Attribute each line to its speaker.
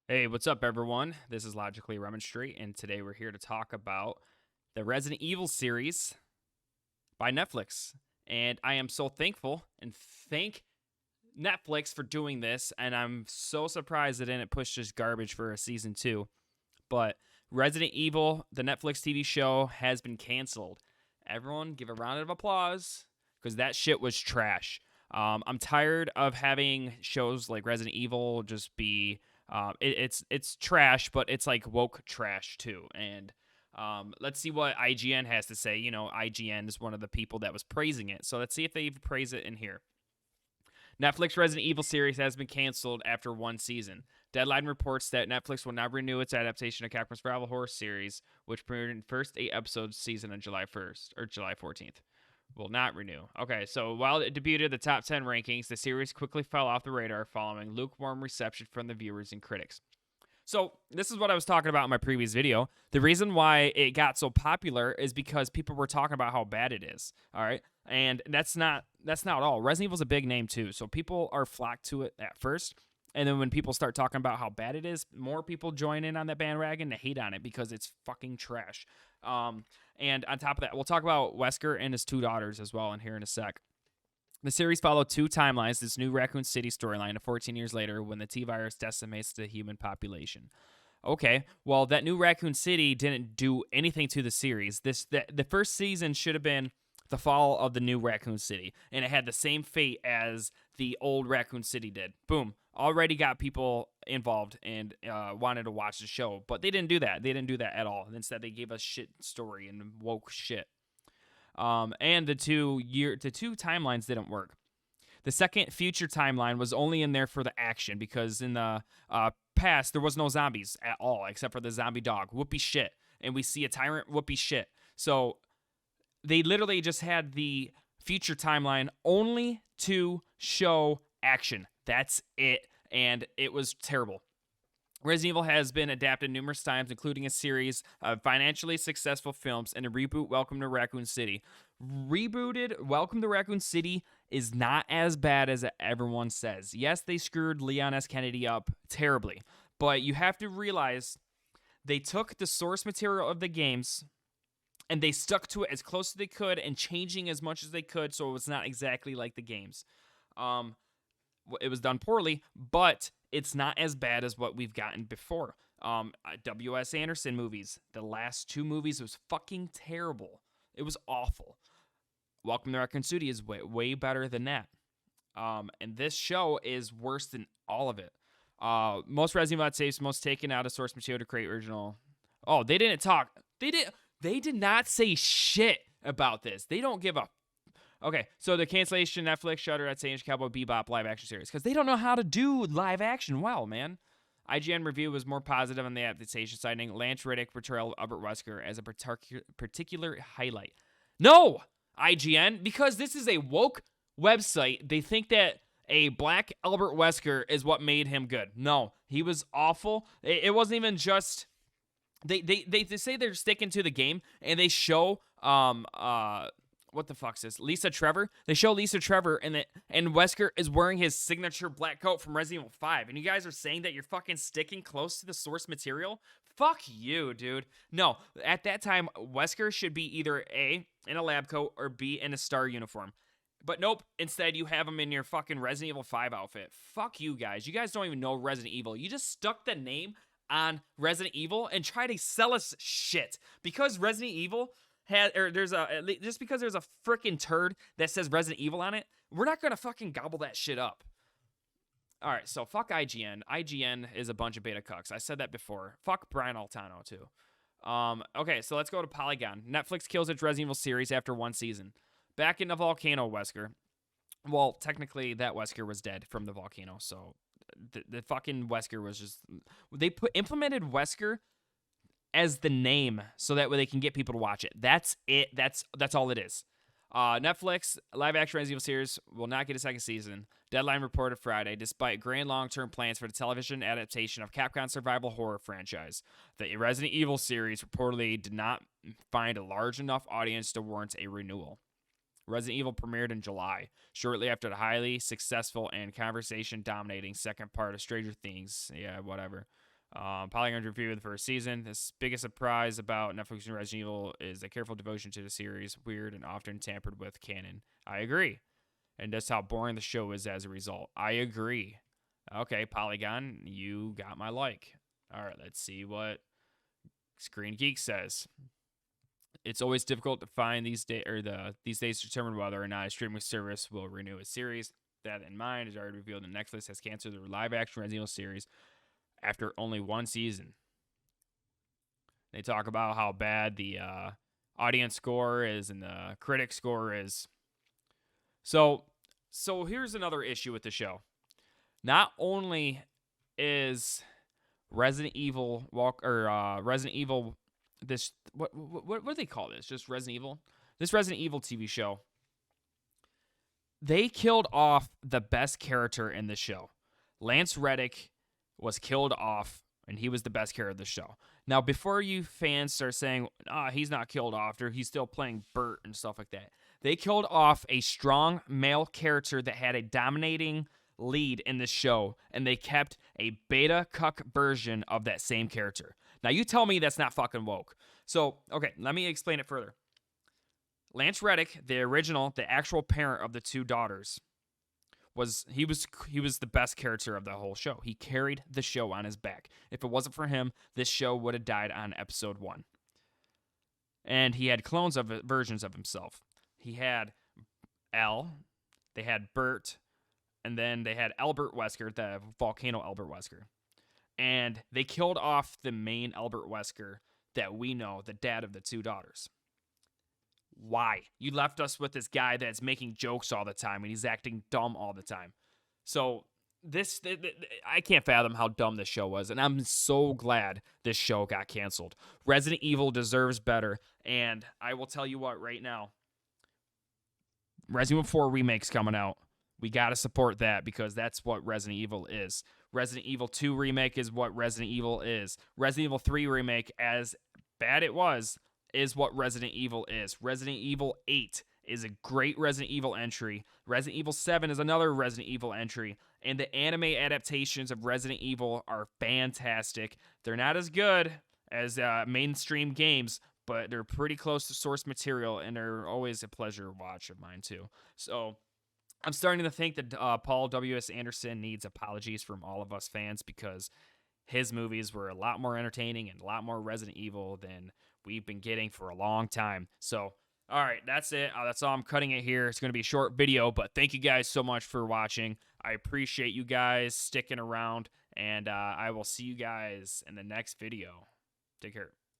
Speaker 1: Hey, what's up, everyone? This is Logically Remonstrate, and today we're here to talk about the Resident Evil series by Netflix. And I am so thankful and thank Netflix for doing this. And I'm so surprised they didn't push this garbage for a season two. But Resident Evil, the Netflix TV show, has been canceled. Everyone, give a round of applause because that shit was trash. I'm tired of having shows like Resident Evil just be it's trash, but it's like woke trash too. And let's see what IGN has to say. You know, IGN is one of the people that was praising it, so let's see if they even praise it in here. Netflix Resident Evil series has been canceled after one season. Deadline reports that Netflix will not renew its adaptation of Capcom's Survival Horror series, which premiered in first 8 episodes season on July 1st or July 14th. Will not renew. Okay, so while it debuted the top 10 rankings, the series quickly fell off the radar following lukewarm reception from the viewers and critics. So, this is what I was talking about in my previous video. The reason why it got so popular is because people were talking about how bad it is. All right? And that's not all. Resident Evil's a big name too. So people are flocked to it at first. And then when people start talking about how bad it is, more people join in on that bandwagon to hate on it because it's fucking trash. And on top of that, we'll talk about Wesker and his two daughters as well in here in a sec. The series followed two timelines, this new Raccoon City storyline of 14 years later when the T virus decimates the human population. Okay, well, that new Raccoon City didn't do anything to the series. The first season should have been the fall of the new Raccoon City, and it had the same fate as the old Raccoon City did. Boom, already got people involved and wanted to watch the show, but they didn't do that. They didn't do that at all. Instead, they gave us shit story and woke shit. And the two timelines didn't work. The second future timeline was only in there for the action because in the past there was no zombies at all except for the zombie dog whoopee shit, and we see a tyrant whoopee shit. So they literally just had the future timeline only to show action. That's it, and it was terrible. Resident Evil has been adapted numerous times, including a series of financially successful films and a reboot, Welcome to Raccoon City. Rebooted Welcome to Raccoon City is not as bad as everyone says. Yes, they screwed Leon S. Kennedy up terribly, but you have to realize they took the source material of the games and they stuck to it as close as they could and changing as much as they could so it was not exactly like the games. Um, it was done poorly, but it's not as bad as what we've gotten before. W.S. Anderson movies, the last two movies was fucking terrible. It was awful. Welcome to Raccoon City is way better than that. And this show is worse than all of it. Most Resident Evil saves most taken out of source material to create original. Oh, they didn't talk. They did not say shit about this. They don't give a. Okay, so the cancellation Netflix, Shudder, at Sage Cowboy Bebop live action series because they don't know how to do live action well, man. IGN review was more positive on the adaptation, citing Lance Reddick portrayal of Albert Wesker as a particular highlight. No, IGN, because this is a woke website. They think that a black Albert Wesker is what made him good. No, he was awful. It wasn't even just. They say they're sticking to the game, and they show what the fuck's this? Lisa Trevor. They show Lisa Trevor, and Wesker is wearing his signature black coat from Resident Evil 5. And you guys are saying that you're fucking sticking close to the source material? Fuck you, dude. No, at that time, Wesker should be either A, in a lab coat, or B, in a star uniform. But nope, instead you have him in your fucking Resident Evil 5 outfit. Fuck you guys. You guys don't even know Resident Evil. You just stuck the name on Resident Evil and try to sell us shit. Because Resident Evil just because there's a freaking turd that says Resident Evil on it, we're not gonna fucking gobble that shit up. All right, so fuck IGN. IGN is a bunch of beta cucks. I said that before. Fuck Brian Altano too. Okay, so let's go to Polygon. Netflix kills its Resident Evil series after one season. Back in the volcano, Wesker. Well, technically that Wesker was dead from the volcano, so the fucking Wesker was just implemented Wesker as the name so that way they can get people to watch it. That's it. That's all it is. Netflix live action Resident Evil series will not get a second season. Deadline reported Friday, despite grand long-term plans for the television adaptation of Capcom's survival horror franchise. The Resident Evil series reportedly did not find a large enough audience to warrant a renewal. Resident Evil premiered in July, shortly after the highly successful and conversation-dominating second part of Stranger Things. Yeah, whatever. Polygon review of the first season. This biggest surprise about Netflix and Resident Evil is the careful devotion to the series, weird and often tampered with canon. I agree. And just how boring the show is as a result. I agree. Okay, Polygon, you got my like. All right, let's see what Screen Geek says. It's always difficult to find these days to determine whether or not a streaming service will renew a series. That in mind, is already revealed that Netflix has canceled their live-action Resident Evil series after only one season. They talk about how bad the audience score is and the critic score is. So here's another issue with the show. Not only is Resident Evil this what do they call this? Just Resident Evil? This Resident Evil TV show. They killed off the best character in the show. Lance Reddick was killed off, and he was the best character of the show. Now, before you fans start saying, he's not killed off, or he's still playing Bert and stuff like that, they killed off a strong male character that had a dominating lead in the show, and they kept a beta cuck version of that same character. Now, you tell me that's not fucking woke. So, okay, let me explain it further. Lance Reddick, the actual parent of the two daughters, was the best character of the whole show. He carried the show on his back. If it wasn't for him, this show would have died on episode 1. And he had clones of versions of himself. He had Elle, they had Bert, and then they had Albert Wesker, the volcano Albert Wesker. And they killed off the main Albert Wesker that we know, the dad of the two daughters. Why? You left us with this guy that's making jokes all the time and he's acting dumb all the time. So I can't fathom how dumb this show was, and I'm so glad this show got canceled. Resident Evil deserves better, and I will tell you what right now. Resident Evil 4 Remake's coming out. We got to support that because that's what Resident Evil is. Resident Evil 2 Remake is what Resident Evil is. Resident Evil 3 Remake, as bad it was, is what Resident Evil is. Resident Evil 8 is a great Resident Evil entry. Resident Evil 7 is another Resident Evil entry. And the anime adaptations of Resident Evil are fantastic. They're not as good as mainstream games, but they're pretty close to source material, and they're always a pleasure watch of mine too. So I'm starting to think that Paul W.S. Anderson needs apologies from all of us fans because his movies were a lot more entertaining and a lot more Resident Evil than we've been getting for a long time. So, all right, that's it. That's all. I'm cutting it here. It's going to be a short video, but thank you guys so much for watching. I appreciate you guys sticking around, and I will see you guys in the next video. Take care.